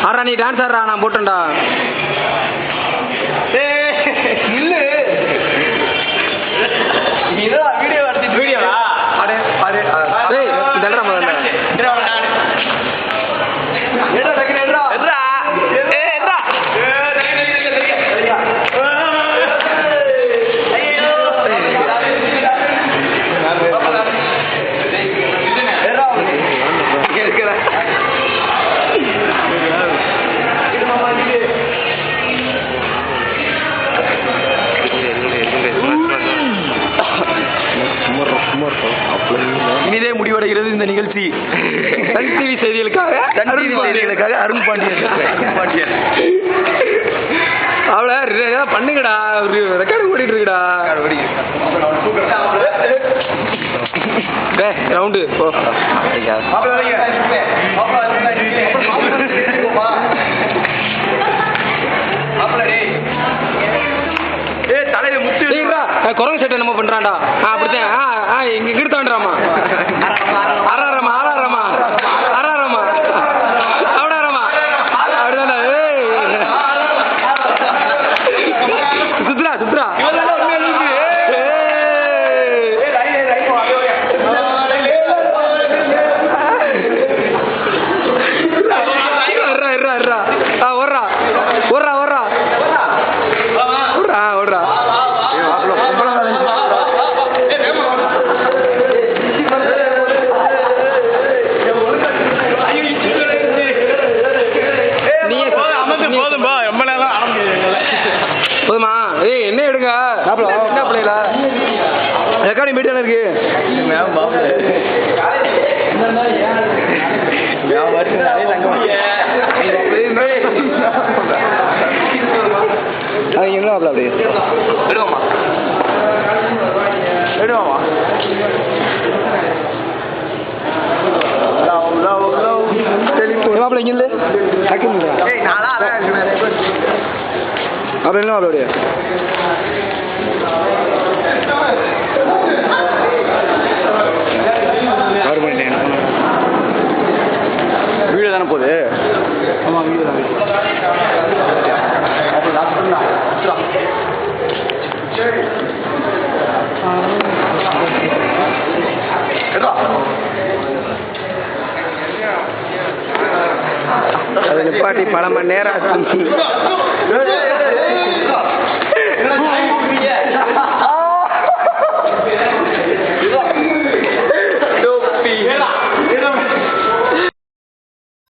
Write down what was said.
ஆறா நீ டான்ஸ் ஆடுறா, நான் போட்டேன்டா. இல்லு வீடியோ எடுத்து வீடியோவா அடே அடே டேய் இதெல்லாம் முதல்ல இனிதே முடிவடைகிறது இந்த நிகழ்ச்சி. சன் டிவி செய்திகளுக்காக அருண் பாண்டியன் அவள பண்ணுங்கடா, ரெக்கார்டு ஓடிட்டு இருக்குடா. ரவுண்டு தலைவர் முத்து குரங்கு சட்டை நம்ம பண்றான்டா. அப்படித்தான் இங்க கிடுத்தாண்டாமா அறாரமா அறாரமா அறாரமா அவடாரமா அப்படிதான்டா. சுத்ரா சுத்ரா ஓடுறா ஓடுறா ஓடுறா ஓடுறா. போதுமா? ஏய் என்ன எடுங்க என்ன பிள்ளைல ரெக்கார்டிங் போயிட்டு தானே இருக்கு. அது என்ன அப்படி எடுவாமா எடுவாமா மாப்பிள்ள இங்கே அப்புறம் என்ன அப்படியே வீடியோ தானே போகுது. ஆமாம் வீடியோ தான். அது நிப்பாட்டி பல மணி நேரம்